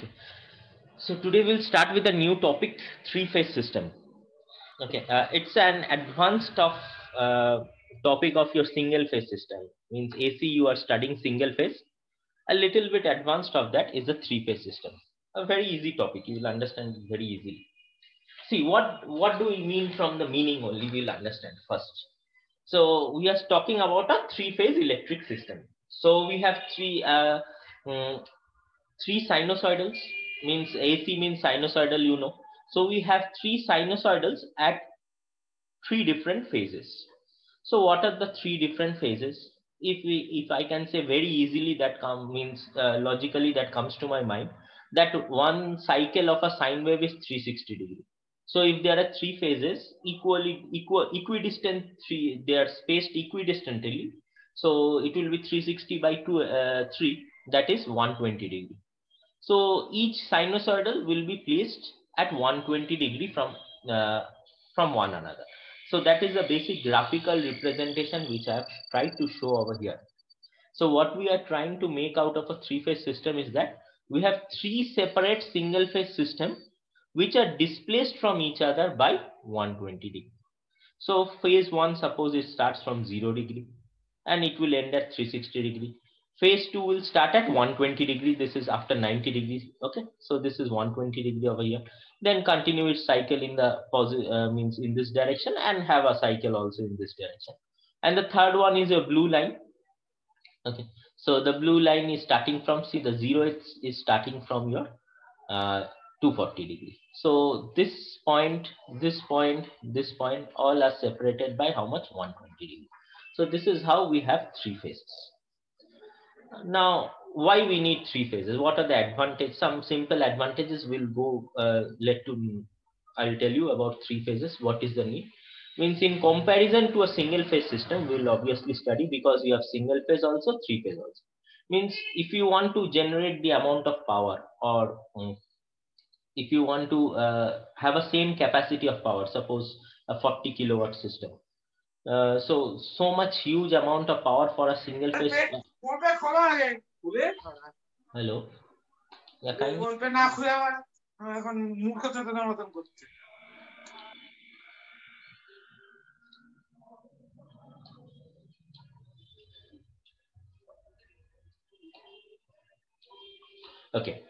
Okay. So today we'll start with a new topic, three-phase system. Okay. It's an advanced topic of your single-phase system. Means AC you are studying single phase. A little bit advanced of that is a three-phase system. A very easy topic. You will understand it very easily. See what do we mean from the meaning only? We'll understand first. So we are talking about a three-phase electric system. So we have mm, three sinusoidals, means AC means sinusoidal, you know. So we have three sinusoidals at three different phases. So what are the three different phases? If I can say very easily, that means logically that comes to my mind, that one cycle of a sine wave is 360 degree. So if there are three phases equidistant, they are spaced equidistantly, so it will be 360 by 3, that is 120 degree. So each sinusoidal will be placed at 120 degree from one another. So that is a basic graphical representation which I have tried to show over here. So what we are trying to make out of a three-phase system is that we have three separate single-phase systems which are displaced from each other by 120 degree. So phase 1, suppose it starts from 0 degree and it will end at 360 degree. Phase 2 will start at 120 degree. This is after 90 degrees. Okay, so this is 120 degree over here. Then continue its cycle in the means in this direction, and have a cycle also in this direction. And the third one is a blue line. Okay, so the blue line is starting from, see, the 0 is starting from your 240 degree. So this point, this point, this point, all are separated by how much? 120 degree. So this is how we have three phases. Now, why we need three phases? What are the advantages? Some simple advantages will go I'll tell you about three phases. What is the need? Means in comparison to a single phase system, we'll obviously study, because you have single phase also, three phase also. Means if you want to generate the amount of power, or if you want to have a same capacity of power, suppose a 40 kilowatt system. So much huge amount of power for a single phase. Hello. Yeah, okay.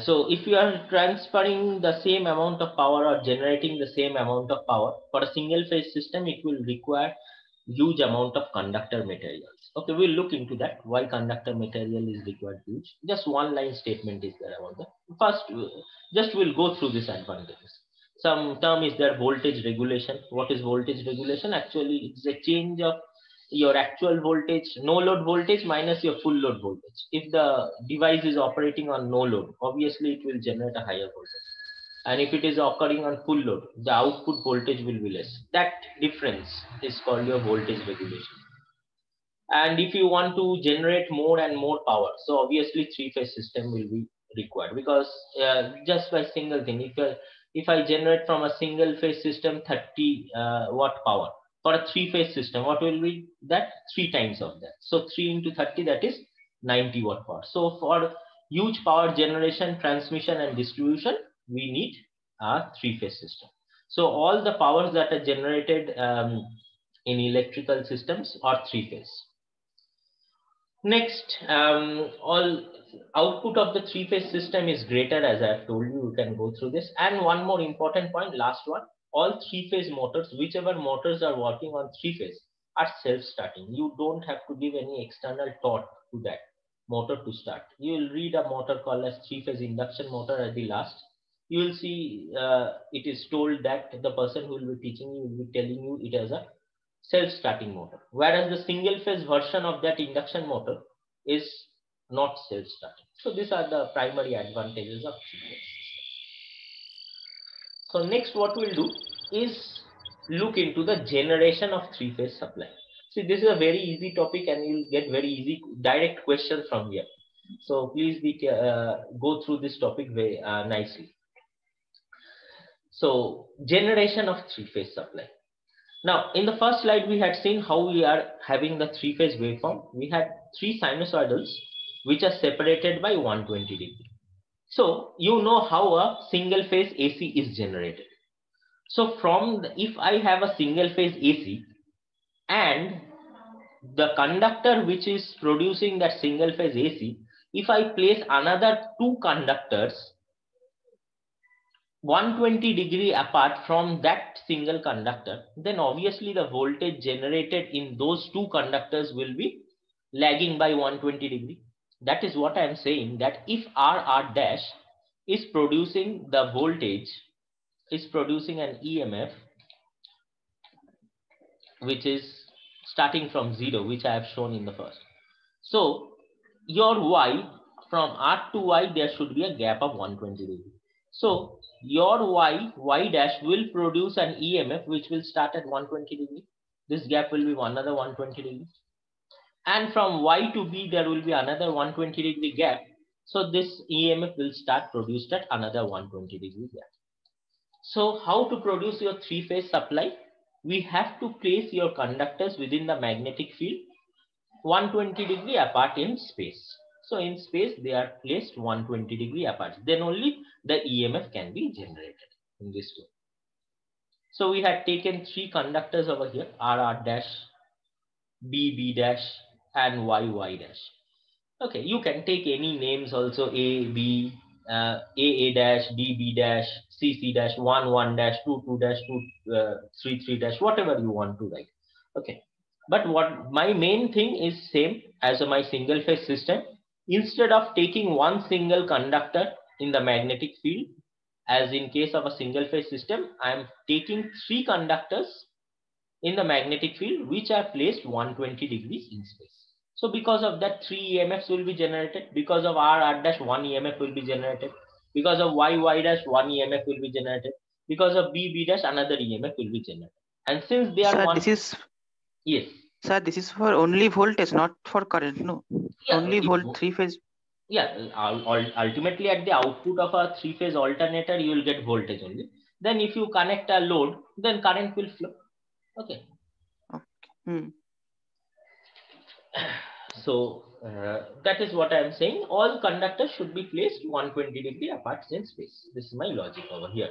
So if you are transferring the same amount of power or generating the same amount of power for a single phase system, it will require huge amount of conductor materials. Okay, we'll look into that, why conductor material is required huge. Just one line statement is there about that. First, just we'll go through this advantages. Some term is there, voltage regulation. What is voltage regulation? Actually, it's a change of your actual voltage, no load voltage, minus your full load voltage. If the device is operating on no load, obviously it will generate a higher voltage. And if it is occurring on full load, the output voltage will be less. That difference is called your voltage regulation. And if you want to generate more and more power, so obviously three-phase system will be required, because just by single thing, if I generate from a single phase system 30 watt power, for a three-phase system, what will be that? 3 times of that. So 3 into 30, that is 90 watt power. So for huge power generation, transmission and distribution, we need a three-phase system. So all the powers that are generated in electrical systems are three-phase. Next, all output of the three-phase system is greater, as I have told you. You can go through this. And one more important point, last one, all three-phase motors, whichever motors are working on three-phase, are self-starting. You don't have to give any external torque to that motor to start. You will read a motor called as three-phase induction motor at the last. You will see it is told that the person who will be teaching you will be telling you it as a self-starting motor, whereas the single phase version of that induction motor is not self-starting. So these are the primary advantages of three-phase system. So next what we'll do is look into the generation of three-phase supply. See, this is a very easy topic and you'll get very easy direct questions from here. So please go through this topic very nicely. So generation of three-phase supply. Now, in the first slide, we had seen how we are having the three-phase waveform. We had three sinusoidals which are separated by 120 degree. So you know how a single phase AC is generated. So if I have a single phase AC and the conductor which is producing that single phase AC, if I place another two conductors 120 degree apart from that single conductor, then obviously the voltage generated in those two conductors will be lagging by 120 degree. That is what I am saying, that if R dash is producing the voltage, is producing an EMF which is starting from 0, which I have shown in the first. So your Y, from R to Y, there should be a gap of 120 degree. So your Y dash will produce an EMF which will start at 120 degree. This gap will be another 120 degree. And from Y to B, there will be another 120 degree gap. So this EMF will start produced at another 120 degree gap. So how to produce your three-phase supply? We have to place your conductors within the magnetic field 120 degree apart in space. So in space, they are placed 120 degree apart. Then only the EMF can be generated in this way. So we had taken three conductors over here, R dash, B dash, and Y dash. Okay, you can take any names also, A, B, A dash, B dash, C dash, 1 dash, 2 dash, 3 dash, whatever you want to write. Okay, but what my main thing is same as my single phase system. Instead of taking one single conductor in the magnetic field, as in case of a single phase system, I am taking three conductors in the magnetic field which are placed 120 degrees in space. So because of that, 3 EMFs will be generated. Because of R dash, 1 EMF will be generated. Because of Y dash, 1 EMF will be generated. Because of B dash, another EMF will be generated. And since they are Sir, one, this is yes, sir, this is for only voltage, not for current. No, yeah, only three phase. yeah. Ultimately, at the output of a three-phase alternator, you will get voltage only. Then, if you connect a load, then current will flow. Okay. Okay. So that is what I am saying. All conductors should be placed 120 degree apart in space. This is my logic over here.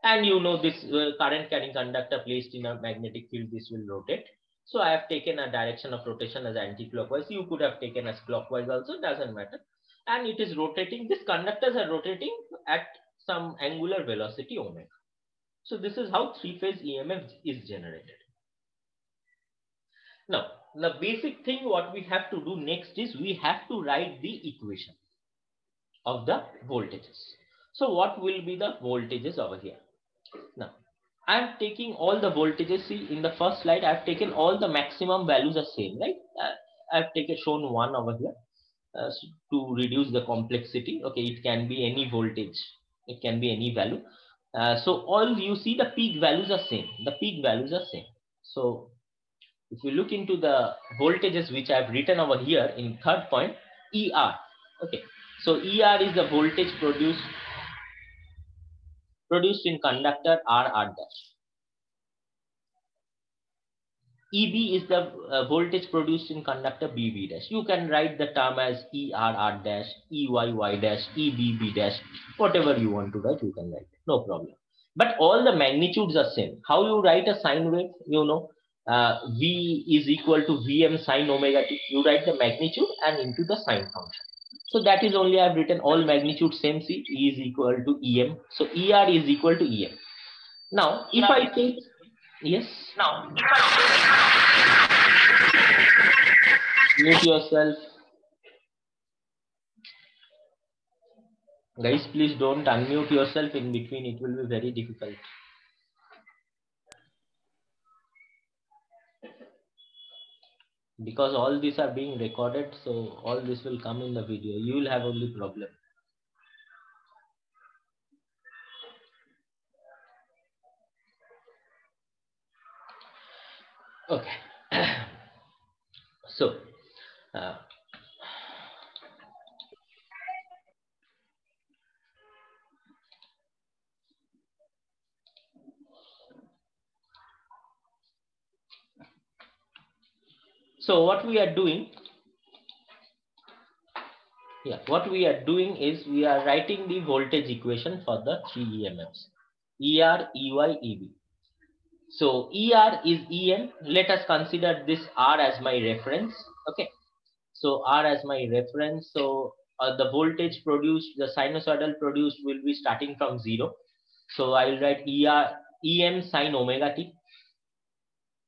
And you know this current carrying conductor placed in a magnetic field, this will rotate. So I have taken a direction of rotation as anti-clockwise. You could have taken as clockwise also, doesn't matter. And it is rotating. These conductors are rotating at some angular velocity omega. So this is how three-phase EMF is generated. Now, the basic thing what we have to do next is we have to write the equation of the voltages. So what will be the voltages over here? Now, I am taking all the voltages. See, in the first slide, I have taken all the maximum values are same, right? I have shown one over here to reduce the complexity. Okay, it can be any voltage. It can be any value. So all you see the peak values are same. The peak values are same. So if you look into the voltages which I have written over here in third point, ER. Okay, so ER is the voltage produced in conductor R dash. EB is the voltage produced in conductor BB dash. You can write the term as ER dash, EY dash, EBB dash, whatever you want to write, you can write, no problem. But all the magnitudes are same. How you write a sine wave, you know, V is equal to Vm sine omega t. You write the magnitude and into the sine function. So that is only I have written all magnitude same. See, E is equal to Em. So ER is equal to Em. Now, if I take, yes. Now, if I mute yourself. Guys, please don't unmute yourself in between. It will be very difficult. Because all these are being recorded, so all this will come in the video. You will have only problem. Okay. So, so what we are doing, Yeah, what we are doing is we are writing the voltage equation for the three EMFs, ER, EY, EB. So ER is EM. Let us consider this R as my reference. Okay. So R as my reference. So the voltage produced, the sinusoidal produced will be starting from 0. So I will write EM sine omega t.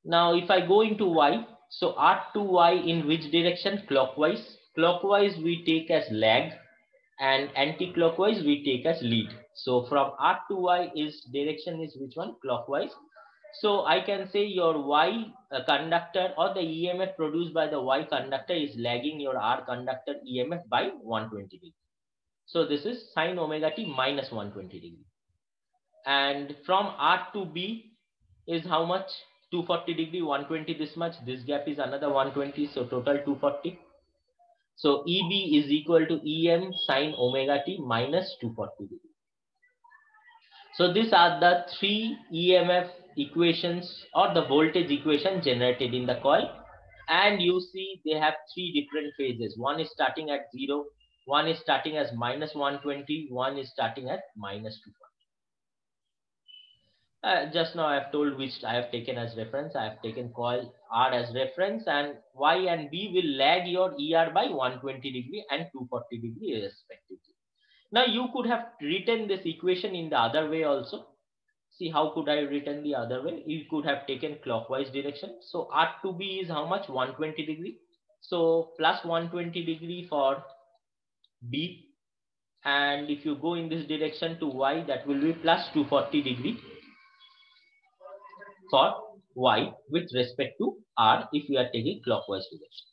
Now if I go into Y, so R to Y in which direction? Clockwise. Clockwise we take as lag and anti-clockwise we take as lead. So from R to Y is direction is which one? Clockwise. So I can say your Y conductor or the EMF produced by the Y conductor is lagging your R conductor EMF by 120 degree. So this is sine omega t minus 120 degree. And from R to B is how much? 240 degree, 120 this much. This gap is another 120. So total 240. So EB is equal to EM sine omega t minus 240 degree. So these are the three EMF equations or the voltage equation generated in the coil. And you see they have three different phases. One is starting at 0, one is starting as minus 120, one is starting at minus 240. Just now I have told which I have taken as reference. I have taken coil R as reference, and Y and B will lag your ER by 120 degree and 240 degree respectively. Now you could have written this equation in the other way also. See, how could I written the other way? You could have taken clockwise direction. So R to B is how much? 120 degree. So plus 120 degree for B. And if you go in this direction to Y, that will be plus 240 degree for Y with respect to R if we are taking clockwise direction.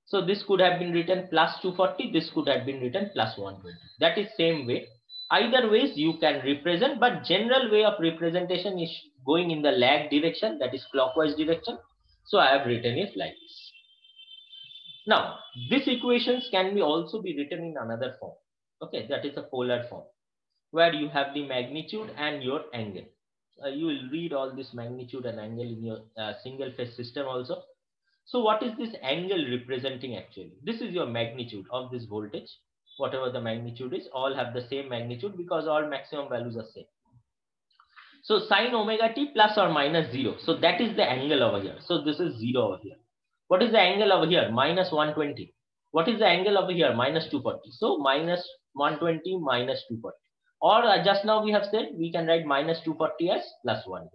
So this could have been written plus 240, this could have been written plus 120. That is same way. Either ways you can represent, but general way of representation is going in the lag direction, that is clockwise direction. So I have written it like this. Now, these equations can be also be written in another form. Okay, that is a polar form, where you have the magnitude and your angle. You will read all this magnitude and angle in your single phase system also. So what is this angle representing actually? This is your magnitude of this voltage. Whatever the magnitude is, all have the same magnitude because all maximum values are same. So sine omega t plus or minus 0. So that is the angle over here. So this is 0 over here. What is the angle over here? Minus 120. What is the angle over here? Minus 240. So minus 120 minus 240. Or just now we have said we can write minus 240 as plus 120.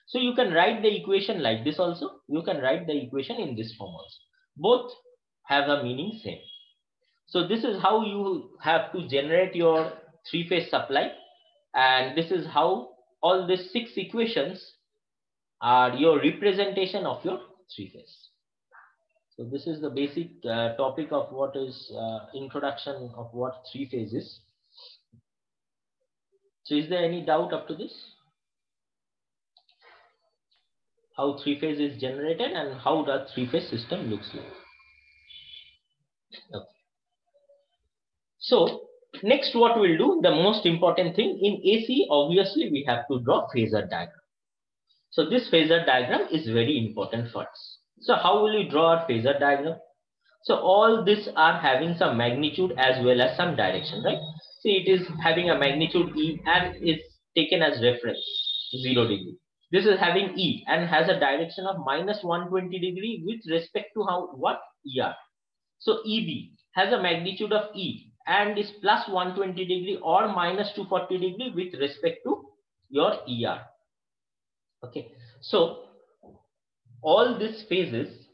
So you can write the equation like this also. You can write the equation in this form also. Both have a meaning same. So this is how you have to generate your three-phase supply. And this is how all these 6 equations are your representation of your three-phase. So this is the basic topic of what is introduction of what three-phase is. So is there any doubt up to this? How three-phase is generated and how the three-phase system looks like. Okay. So next what we'll do, the most important thing in AC, obviously we have to draw phasor diagram. So this phasor diagram is very important for us. So how will you draw a phasor diagram? So all these are having some magnitude as well as some direction, right? See, it is having a magnitude E and is taken as reference 0 degree. This is having E and has a direction of minus 120 degree with respect to what? ER. So EB has a magnitude of E and is plus 120 degree or minus 240 degree with respect to your ER. Okay, so all these phases,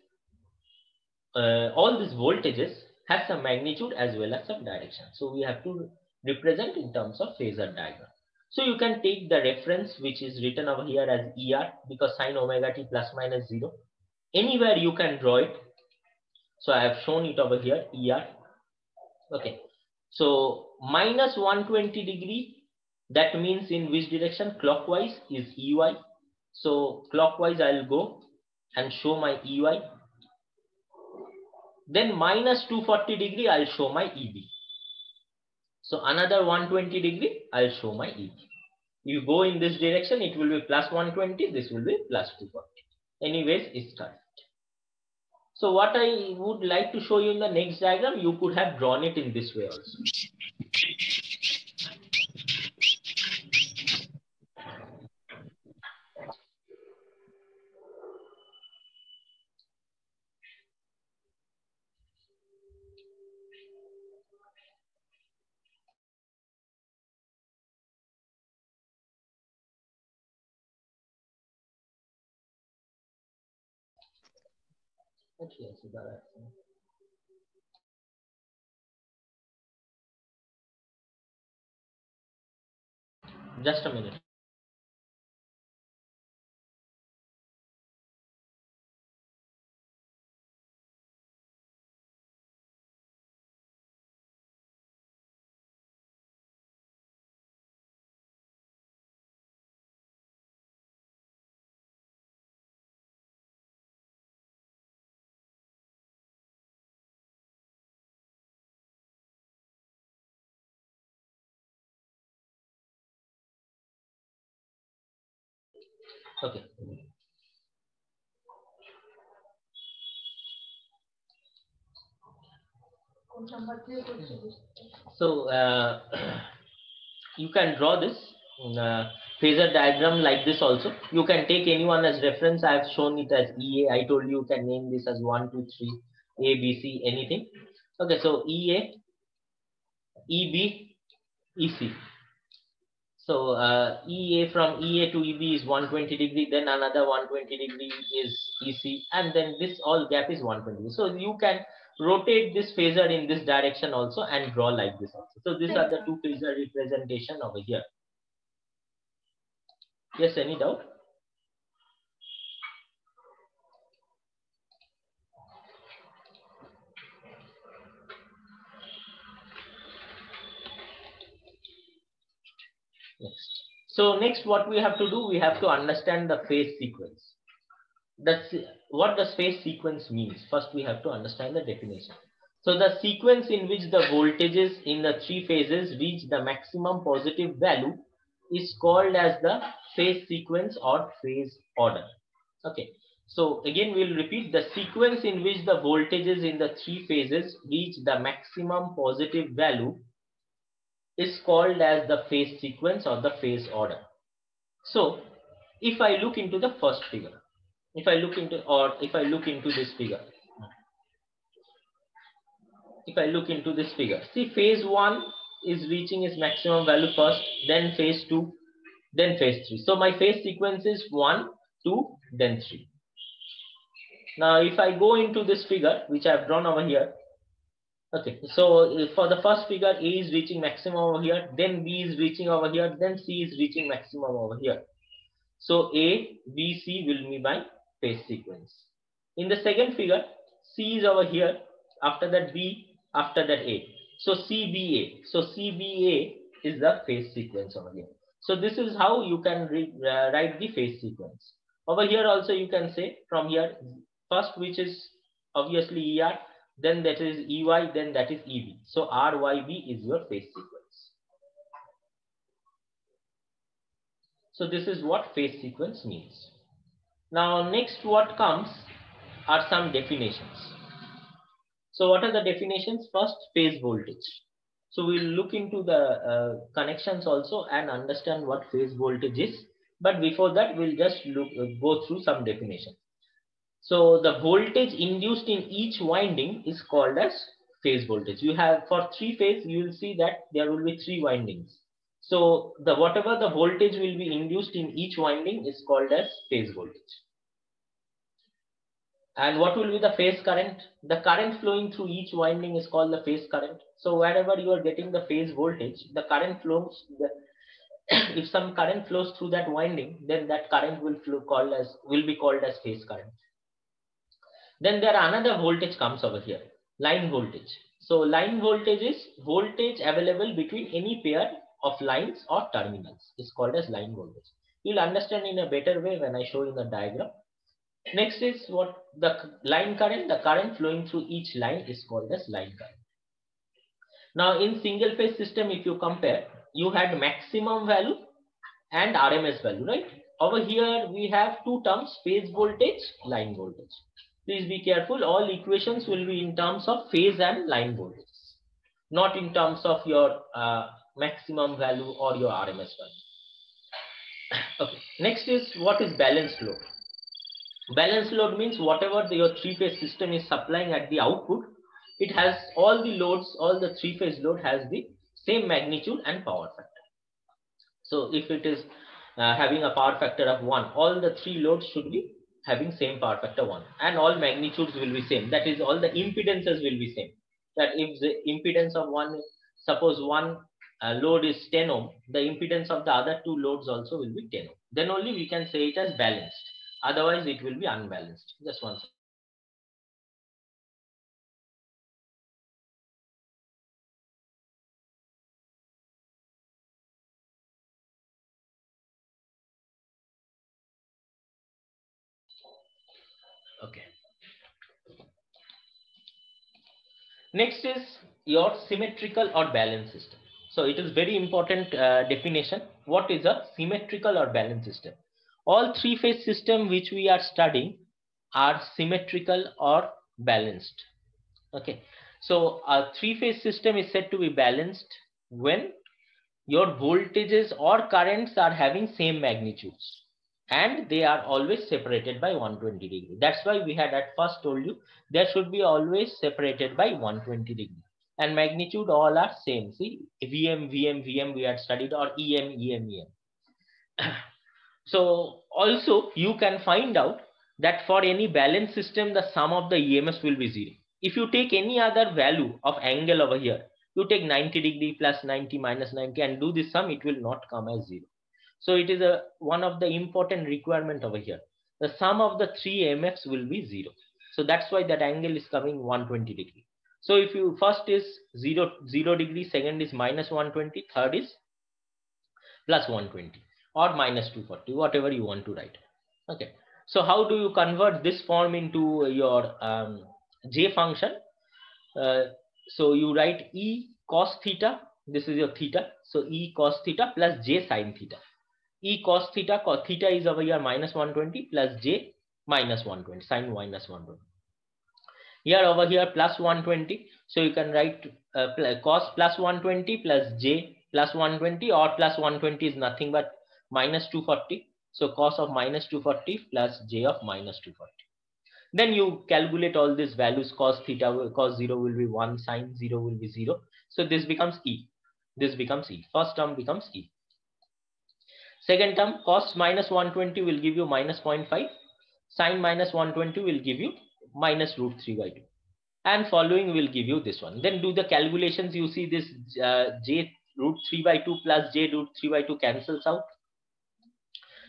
all these voltages have some magnitude as well as some direction. So we have to represent in terms of phasor diagram. So you can take the reference which is written over here as ER because sine omega t plus minus 0. Anywhere you can draw it. So I have shown it over here, ER. Okay, so minus 120 degree, that means in which direction? Clockwise is EY. So clockwise I'll go and show my EY. Then minus 240 degree I'll show my EB. So another 120 degree I'll show my EB. You go in this direction, it will be plus 120, this will be plus 240. Anyways, it's correct. So what I would like to show you in the next diagram, you could have drawn it in this way also. Okay, so just a minute. Okay. So you can draw this phasor diagram like this also. You can take anyone as reference. I have shown it as EA. I told you can name this as 1, 2, 3, A, B, C, anything. Okay, so EA, EB, EC. So EA from EA to EB is 120 degree, then another 120 degree is EC, and then this all gap is 120. So you can rotate this phasor in this direction also and draw like this also. So these are the two phasor representation over here. Yes, any doubt? Next. So next what we have to do, we have to understand the phase sequence. That's what does phase sequence means. First we have to understand the definition. So the sequence in which the voltages in the three phases reach the maximum positive value is called as the phase sequence or phase order. Okay. So again we'll repeat, the sequence in which the voltages in the three phases reach the maximum positive value is called as the phase sequence or the phase order. So if I look into the first figure, if I look into this figure, if I look into this figure, see phase 1 is reaching its maximum value first, then phase 2, then phase 3. So my phase sequence is 1, 2, then 3. Now if I go into this figure which I have drawn over here, okay, so for the first figure, A is reaching maximum over here, then B is reaching over here, then C is reaching maximum over here. So A, B, C will be my phase sequence. In the second figure, C is over here, after that B, after that A. So CBA. So CBA is the phase sequence over here. So this is how you can write the phase sequence. Over here also you can say from here, first which is obviously ER, then that is EY, then that is EB. So RYB is your phase sequence. So this is what phase sequence means. Now next what comes are some definitions. So what are the definitions? First, phase voltage. So we'll look into the connections also and understand what phase voltage is. But before that, we'll just go through some definitions. So the voltage induced in each winding is called as phase voltage. You have for three phase, you will see that there will be three windings. So whatever the voltage will be induced in each winding is called as phase voltage. And what will be the phase current? The current flowing through each winding is called the phase current. So wherever you are getting the phase voltage, the current flows. If some current flows through that winding, then that current will be called as phase current. Then there are another voltage comes over here, line voltage. So line voltage is voltage available between any pair of lines or terminals. It's called as line voltage. You'll understand in a better way when I show you the diagram. Next is what the line current, the current flowing through each line is called as line current. Now in single phase system, if you compare, you had maximum value and RMS value, right? Over here we have two terms, phase voltage, line voltage. Please be careful. All equations will be in terms of phase and line voltages, not in terms of your maximum value or your RMS value. Okay. Next is what is balanced load. Balanced load means whatever your three-phase system is supplying at the output, it has all the loads, all the three-phase load has the same magnitude and power factor. So if it is having a power factor of 1, all the three loads should be having same power factor 1, and all magnitudes will be same. That is, all the impedances will be same. That if the impedance of one, suppose one load is 10 ohm, the impedance of the other two loads also will be 10 ohm. Then only we can say it as balanced. Otherwise, it will be unbalanced. Just one second. Okay. Next is your symmetrical or balanced system. So it is very important definition. What is a symmetrical or balanced system? All three-phase system which we are studying are symmetrical or balanced. Okay. So a three-phase system is said to be balanced when your voltages or currents are having same magnitudes and they are always separated by 120 degree. That's why we had at first told you there should be always separated by 120 degree, and magnitude all are same. See, Vm, Vm, Vm we had studied, or Em, Em, Em. So also you can find out that for any balanced system, the sum of the EMS will be 0. If you take any other value of angle over here, you take 90 degree plus 90 minus 90 and do this sum, it will not come as 0. So it is one of the important requirement over here. The sum of the three EMFs will be 0. So that's why that angle is coming 120 degree. So if you first is 0 degree, second is minus 120, third is plus 120 or minus 240, whatever you want to write. Okay. So how do you convert this form into your J function? So you write E cos theta. This is your theta. So E cos theta plus J sin theta. E cos theta is over here minus 120 plus J minus 120, sin minus 120. Here over here plus 120. So you can write cos plus 120 plus J plus 120, or plus 120 is nothing but minus 240. So cos of minus 240 plus J of minus 240. Then you calculate all these values. Cos theta, cos 0 will be 1, sin 0 will be 0. So this becomes E. This becomes E. First term becomes E. Second term, cos minus 120 will give you minus 0.5. Sin minus 120 will give you minus root 3 by 2. And following will give you this one. Then do the calculations. You see this J root 3 by 2 plus J root 3 by 2 cancels out.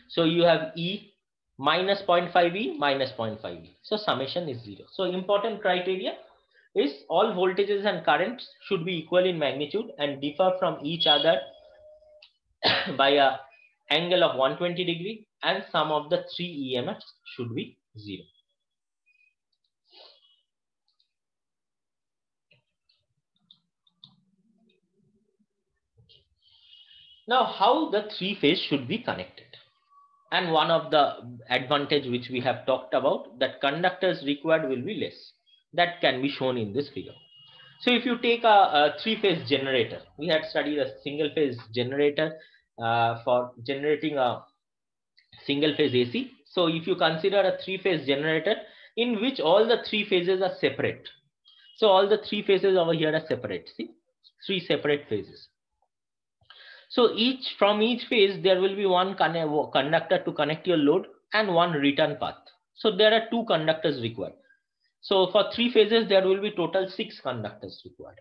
So you have E minus 0.5 E minus 0.5 E. So summation is 0. So important criteria is all voltages and currents should be equal in magnitude and differ from each other by a angle of 120 degree, and sum of the three EMFs should be 0. Now, how the three phase should be connected? And one of the advantage which we have talked about, that conductors required will be less. That can be shown in this figure. So if you take a three-phase generator, we had studied a single-phase generator for generating a single-phase AC. So if you consider a three-phase generator in which all the three phases are separate. So all the three phases over here are separate. See, three separate phases. So from each phase there will be one conductor to connect your load and one return path. So there are two conductors required. So for three phases there will be total 6 conductors required.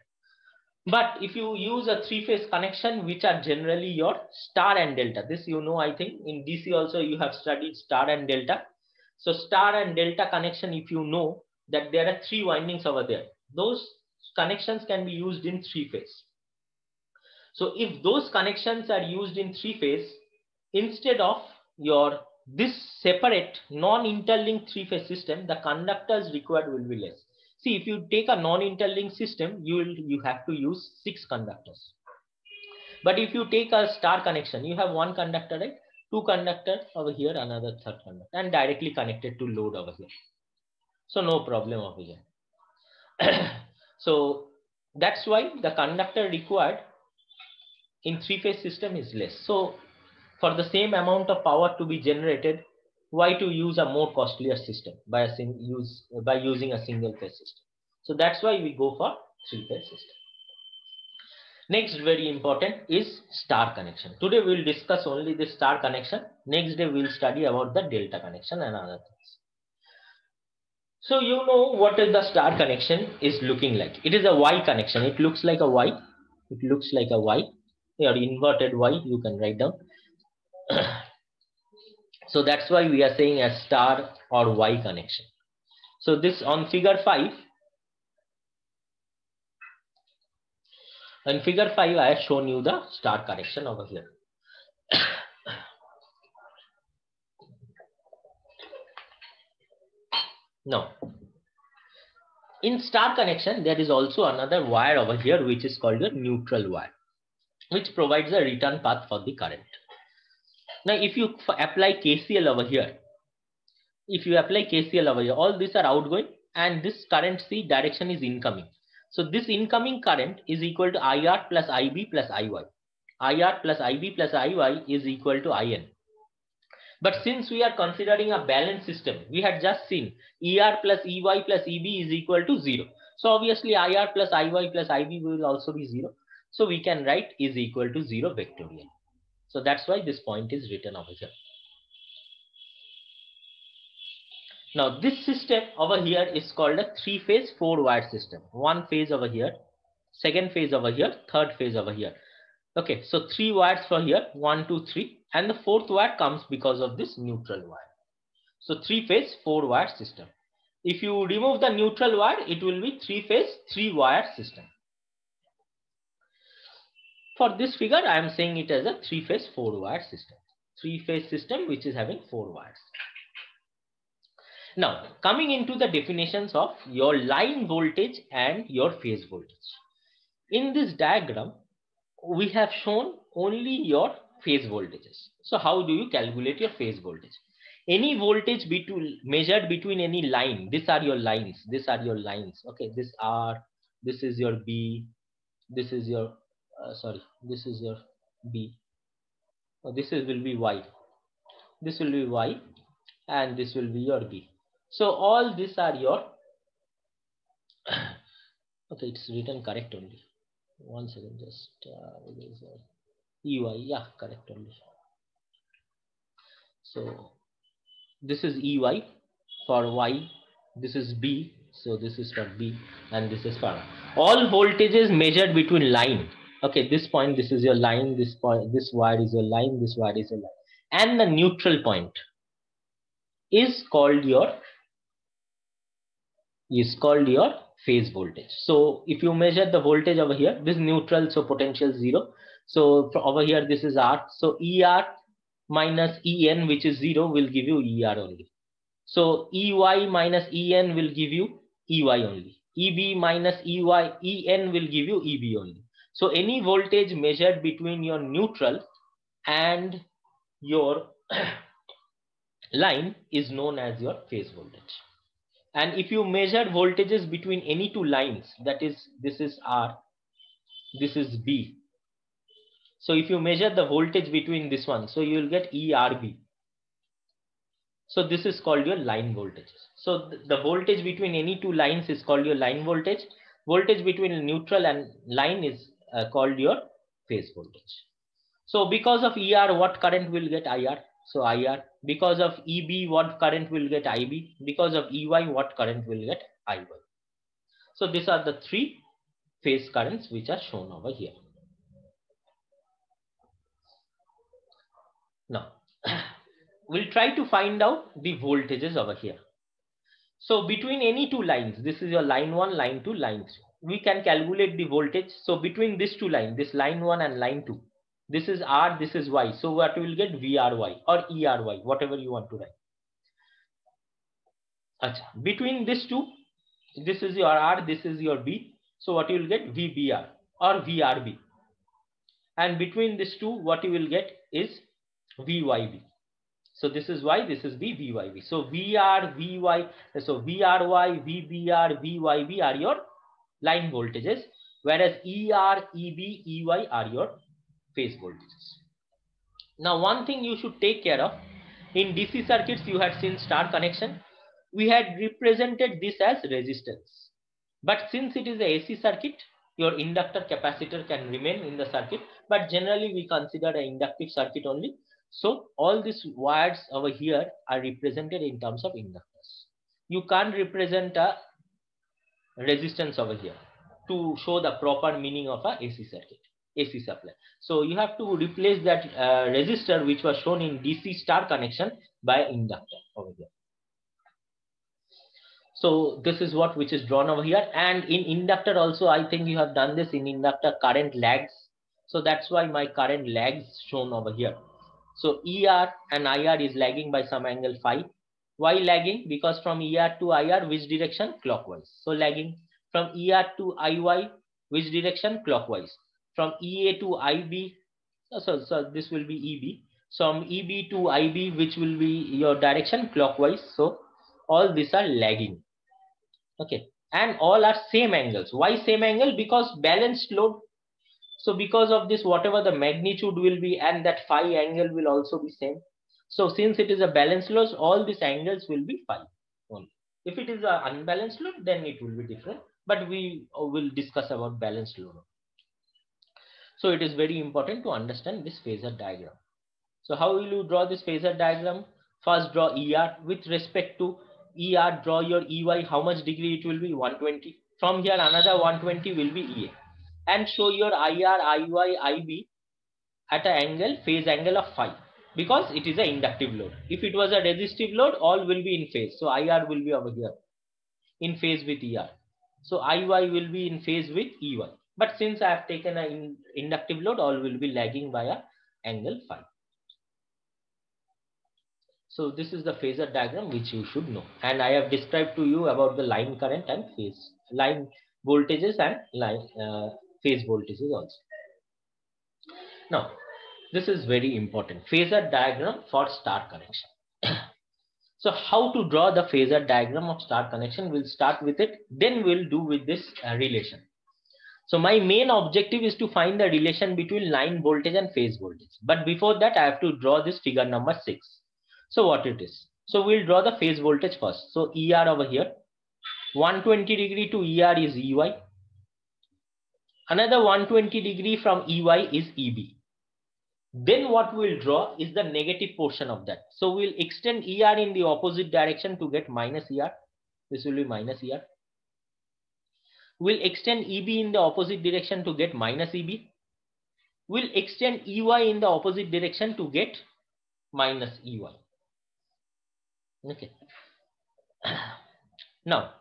But if you use a three-phase connection, which are generally your star and delta, this you know, I think in DC also you have studied star and delta. So star and delta connection, if you know that there are 3 windings over there, those connections can be used in three-phase. So if those connections are used in three-phase, instead of your this separate non-interlinked three-phase system, the conductors required will be less. See, if you take a non-interlinked system, you have to use 6 conductors. But if you take a star connection, you have one conductor, right? 2 conductors over here, another third conductor, and directly connected to load over here. So no problem over here. So that's why the conductor required in three-phase system is less. So for the same amount of power to be generated, why to use a more costlier system by using a single phase system? So that's why we go for three-phase system. Next, very important is star connection. Today we will discuss only the star connection. Next day we will study about the delta connection and other things. So you know what is the star connection is looking like. It is a Y connection. It looks like a Y. It looks like a Y. Or inverted Y you can write down. So that's why we are saying a star or Y connection. So this on figure 5. In figure 5 I have shown you the star connection over here. Now, in star connection, there is also another wire over here, which is called a neutral wire, which provides a return path for the current. Now, if you apply KCL over here, all these are outgoing and this current C direction is incoming. So this incoming current is equal to IR plus IB plus IY. IR plus IB plus IY is equal to IN. But since we are considering a balanced system, we had just seen ER plus EY plus EB is equal to 0. So obviously IR plus IY plus IB will also be 0. So we can write is equal to 0 vectorial. So that's why this point is written over here. Now this system over here is called a 3-phase 4-wire system. One phase over here, second phase over here, third phase over here. Okay, so 3 wires for here, 1, 2, 3, and the 4th wire comes because of this neutral wire. So 3-phase 4-wire system. If you remove the neutral wire, it will be 3-phase 3-wire system. For this figure, I am saying it as a 3-phase 4-wire system. 3-phase system which is having 4 wires. Now, coming into the definitions of your line voltage and your phase voltage. In this diagram, we have shown only your phase voltages. So how do you calculate your phase voltage? Any voltage measured between any line, these are your lines, okay, this R, this is your B, this is your this is your B, this will be Y, this will be Y, and this will be your B. So all these are your okay, it's written correct only. One second, just EY, yeah, correct only. So this is EY for Y, this is B, so this is for B, and this is for R. All voltages measured between line. Okay, this point, this is your line, this point, this wire is your line, this wire is your line, and the neutral point is called your phase voltage. So if you measure the voltage over here, this neutral, so potential 0. So over here this is R. So ER minus EN, which is 0, will give you ER only. So EY minus EN will give you EY only. EB minus EN will give you EB only. So any voltage measured between your neutral and your line is known as your phase voltage. And if you measure voltages between any two lines, that is, this is R, this is B. So if you measure the voltage between this one, so you will get ERB. So this is called your line voltage. So the voltage between any two lines is called your line voltage. Voltage between neutral and line is called your phase voltage. So because of ER, what current will get IR? So IR. Because of EB, what current will get IB? Because of EY, what current will get IY? So these are the 3 phase currents which are shown over here. Now, we'll try to find out the voltages over here. So between any two lines, this is your line 1, line 2, line 3. We can calculate the voltage. So between these two lines, this line 1 and line 2, this is R, this is Y. So what we will get VRY or ERY, whatever you want to write. Achha. Between these two, this is your R, this is your B. So what you will get VBR or VRB. And between these two, what you will get is VYB. So this is why this is the VYV. So VR, VY, so VRY, VBR, VYB are your line voltages, whereas ER, EB, EY are your phase voltages. Now, one thing you should take care of, in DC circuits, you had seen star connection. We had represented this as resistance. But since it is a AC circuit, your inductor capacitor can remain in the circuit. But generally, we consider an inductive circuit only. So all these wires over here are represented in terms of inductors. You can't represent a resistance over here to show the proper meaning of a AC circuit, AC supply. So you have to replace that resistor which was shown in DC star connection by inductor over here. So this is what which is drawn over here, and in inductor also I think you have done this. In inductor current lags, so that's why my current lags shown over here. So ER and IR is lagging by some angle phi. Why lagging? Because from ER to IR, which direction? Clockwise. So lagging. From ER to IY, which direction? Clockwise. From EA to IB, so this will be EB. From EB to IB, which will be your direction? Clockwise. So all these are lagging. Okay, and all are same angles. Why same angle? Because balanced load. So because of this, whatever the magnitude will be, and that phi angle will also be same. So since it is a balanced load, all these angles will be phi only. If it is an unbalanced load, then it will be different. But we will discuss about balanced load. So it is very important to understand this phasor diagram. So how will you draw this phasor diagram? First draw ER. With respect to ER, draw your EY. How much degree it will be? 120. From here another 120 will be EA. And show your IR, IY, IB at an angle, phase angle of phi, because it is an inductive load. If it was a resistive load, all will be in phase. So IR will be over here in phase with ER. So IY will be in phase with EY. But since I have taken an inductive load, all will be lagging by an angle phi. So this is the phasor diagram which you should know. And I have described to you about the line current and phase, line voltages and line phase voltages also. Now, this is very important. Phasor diagram for star connection. So how to draw the phasor diagram of star connection? We'll start with it. Then we'll do with this relation. So my main objective is to find the relation between line voltage and phase voltage. But before that, I have to draw this figure number 6. So what it is? So we'll draw the phase voltage first. So ER over here, 120 degree to ER is EY. Another 120 degree from EY is EB. Then what we'll draw is the negative portion of that. So we'll extend ER in the opposite direction to get minus ER. This will be minus ER. We'll extend EB in the opposite direction to get minus EB. We'll extend EY in the opposite direction to get minus EY. Okay. Now,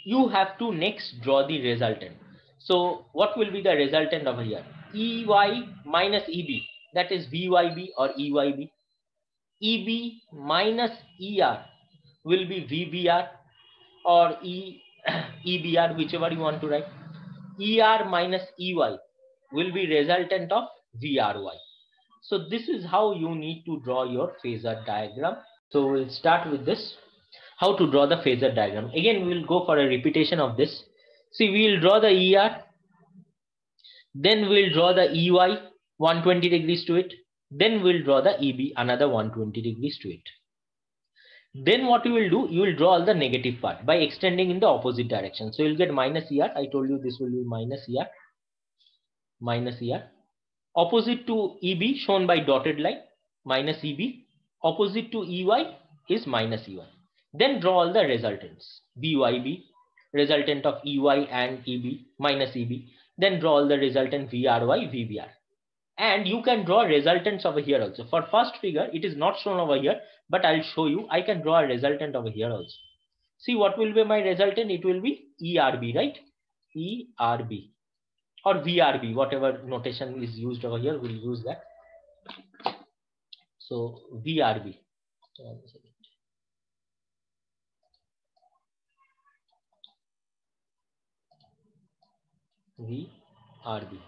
you have to next draw the resultant. So what will be the resultant over here? EY minus EB, that is VYB or EYB. EB minus ER will be VBR or EBR, whichever you want to write. ER minus EY will be resultant of VRY. So this is how you need to draw your phasor diagram. So we'll start with this. How to draw the phasor diagram. Again, we will go for a repetition of this. See, we will draw the ER. Then we'll draw the EY 120 degrees to it. Then we'll draw the EB another 120 degrees to it. Then what you will do, you will draw all the negative part by extending in the opposite direction. So you'll get minus ER. I told you this will be minus ER. Minus ER. Opposite to EB shown by dotted line, minus EB. Opposite to EY is minus EY. Then draw all the resultants. VYB, resultant of EY and EB, minus EB. Then draw all the resultant VRY, VBR. And you can draw resultants over here also. For first figure, it is not shown over here, but I'll show you. I can draw a resultant over here also. See what will be my resultant? It will be ERB, right? ERB or VRB, whatever notation is used over here, we'll use that. So VRB. VRB.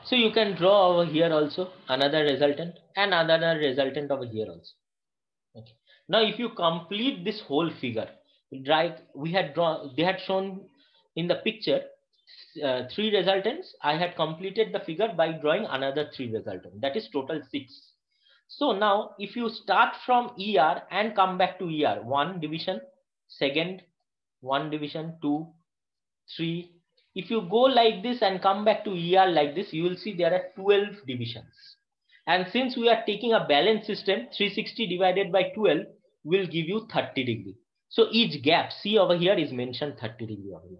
So you can draw over here also another resultant and another resultant over here also. Okay. Now if you complete this whole figure, right, we had drawn, they had shown in the picture 3 resultants. I had completed the figure by drawing another 3 resultants. That is total 6. So now if you start from ER and come back to ER, 1 division, second, 1 division, 2, 3. If you go like this and come back to ER like this, you will see there are 12 divisions. And since we are taking a balanced system, 360 divided by 12 will give you 30 degree. So each gap, see over here is mentioned 30 degree over here.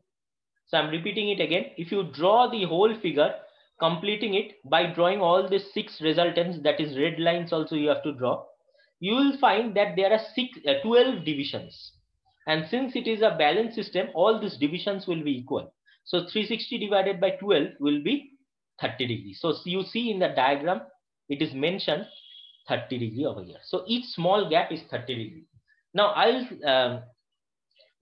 So I'm repeating it again. If you draw the whole figure, completing it by drawing all the 6 resultants, that is red lines also you have to draw, you will find that there are 12 divisions. And since it is a balanced system, all these divisions will be equal. So 360 divided by 12 will be 30 degrees. So you see in the diagram, it is mentioned 30 degree over here. So each small gap is 30 degree. Now I'll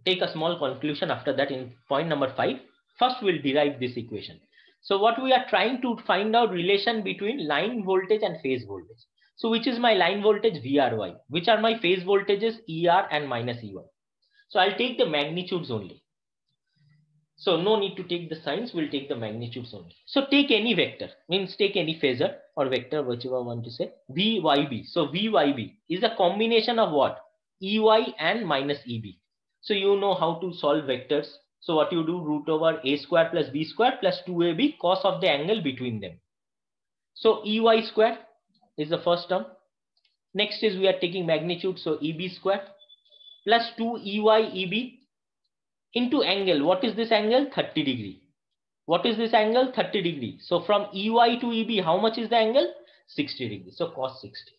take a small conclusion after that in point number 5. First we'll derive this equation. So what we are trying to find out relation between line voltage and phase voltage. So which is my line voltage VRY, which are my phase voltages ER and minus EY. So I'll take the magnitudes only. So no need to take the signs, we'll take the magnitudes only. So take any vector, means take any phasor or vector, whichever I want to say, VYB. So VYB is a combination of what? EY and minus EB. So you know how to solve vectors. So what you do, root over a square plus b square plus 2ab cos of the angle between them. So EY square is the first term. Next is we are taking magnitude. So EB square plus 2 EY EB into angle. What is this angle? 30 degree. What is this angle? 30 degree. So from EY to EB, how much is the angle? 60 degree. So cos 60.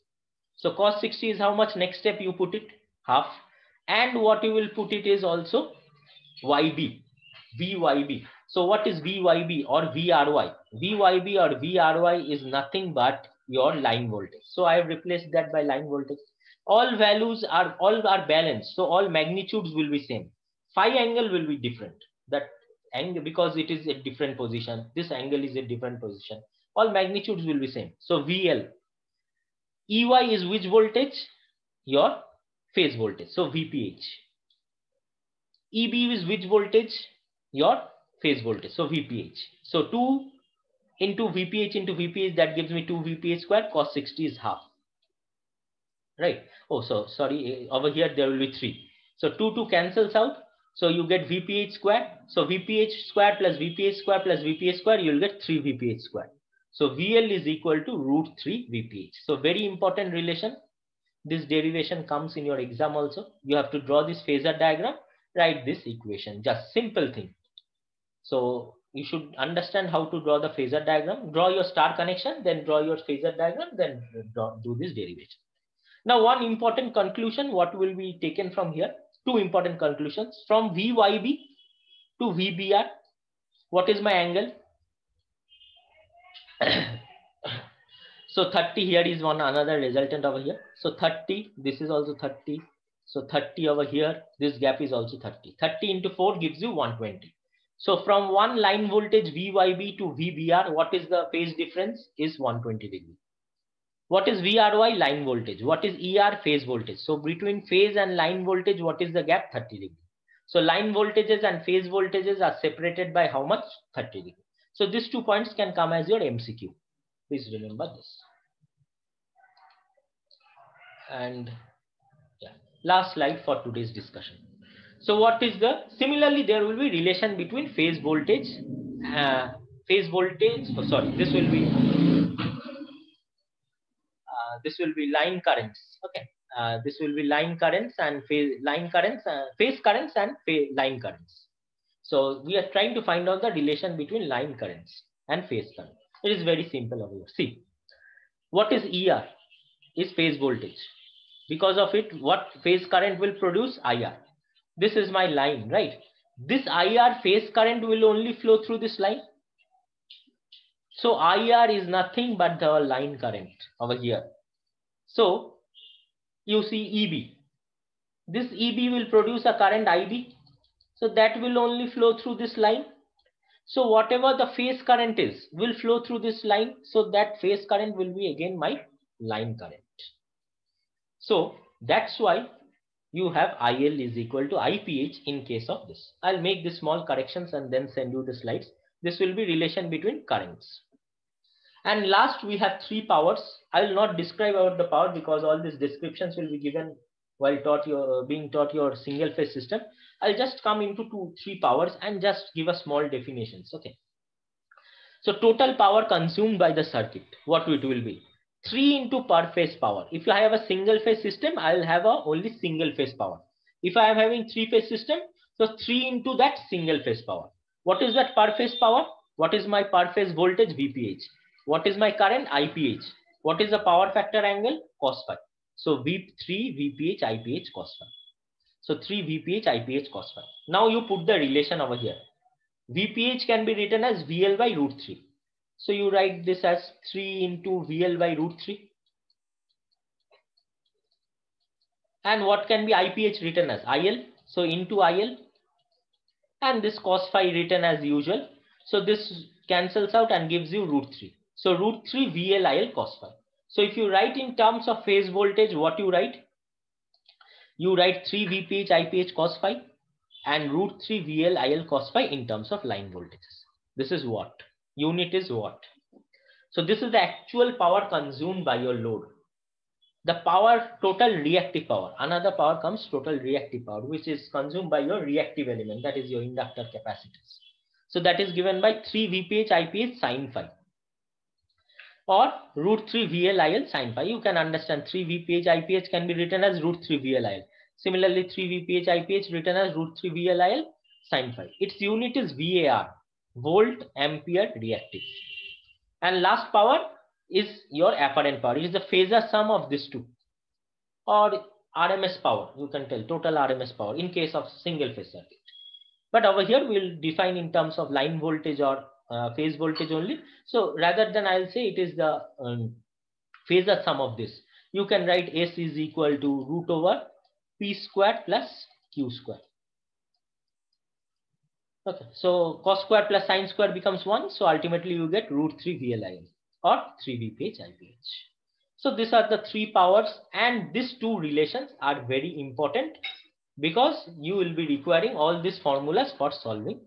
So cos 60 is how much? Next step you put it half. And what you will put it is also YB, VYB. So what is VYB or VRY? VYB or VRY is nothing but your line voltage. So I have replaced that by line voltage. All values are balanced. So all magnitudes will be same. Phi angle will be different. That angle, because it is a different position. This angle is a different position. All magnitudes will be same. So VL. EY is which voltage? Your phase voltage. So VPH. EB is which voltage? Your phase voltage. So VPH. So 2 into VPH, that gives me 2 VPH square. Cos 60 is half. Right. Oh, so sorry. Over here there will be 3. So 2 cancels out. So you get VPH square. So VPH square plus VPH square plus VPH square, you will get 3 VPH square. So VL is equal to root 3 VPH. So very important relation. This derivation comes in your exam also. You have to draw this phasor diagram, write this equation, just simple thing. So you should understand how to draw the phasor diagram, draw your star connection, then draw your phasor diagram, then do this derivation. Now one important conclusion, what will be taken from here? 2 important conclusions. From VYB to VBR, what is my angle? So 30 here is one another resultant over here. So 30, this is also 30. So 30 over here, this gap is also 30. 30 into 4 gives you 120. So from one line voltage VYB to VBR, what is the phase difference? Is 120 degree. What is VRY? Line voltage. What is ER? Phase voltage. So between phase and line voltage, what is the gap? 30 degree. So line voltages and phase voltages are separated by how much? 30 degree. So these 2 points can come as your MCQ. Please remember this. And yeah, last slide for today's discussion. So what is the, similarly there will be relation between phase voltage, this will be line currents. Okay, this will be line currents and phase currents and line currents. So we are trying to find out the relation between line currents and phase current. It is very simple over here. See, what is ER? Is phase voltage. Because of it, what phase current will produce? IR. This is my line, right? This IR phase current will only flow through this line. So IR is nothing but the line current over here. So you see EB. This EB will produce a current IB. So that will only flow through this line. So whatever the phase current is will flow through this line. So that phase current will be again my line current. So that's why you have IL is equal to IPH in case of this. I'll make the small corrections and then send you the slides. This will be relation between currents. And last we have three powers. I will not describe about the power because all these descriptions will be given while being taught your single phase system. I'll just come into three powers and just give a small definitions. Okay. So total power consumed by the circuit, what it will be? 3 into per phase power. If I have a single phase system, I will have only single phase power. If I am having three phase system, so 3 into that single phase power. What is that per phase power? What is my per phase voltage? VPH. What is my current? IPH. What is the power factor angle? Cos phi. So V3 VPH IPH cos phi. So 3 VPH IPH cos phi. Now you put the relation over here. VPH can be written as VL by root 3. So you write this as 3 into VL by root 3. And what can be IPH written as? IL. So into IL. And this cos phi written as usual. So this cancels out and gives you root 3. So root 3 VL IL cos phi. So if you write in terms of phase voltage, what you write? You write 3 VPH IPH cos phi and root 3 VL IL cos phi in terms of line voltages. This is watt. Unit is watt. So this is the actual power consumed by your load. The power, total reactive power. Another power comes total reactive power, which is consumed by your reactive element, that is your inductor capacitors. So that is given by 3 VPH IPH sin phi or root 3 VL IL sin phi. You can understand 3 VPH IPH can be written as root 3 VL IL. Similarly, 3 VPH IPH written as root 3 VL IL sin phi. Its unit is VAR, volt ampere reactive. And last power is your apparent power. It is the phasor sum of these two, or RMS power. You can tell total RMS power in case of single phase circuit. But over here we'll define in terms of line voltage or phase voltage only. So rather than I'll say it is the phasor sum of this. You can write S is equal to root over P square plus Q square. Okay, so cos square plus sin square becomes 1. So ultimately you get root 3 VLIL or 3 VPH IPH. So these are the three powers, and these two relations are very important because you will be requiring all these formulas for solving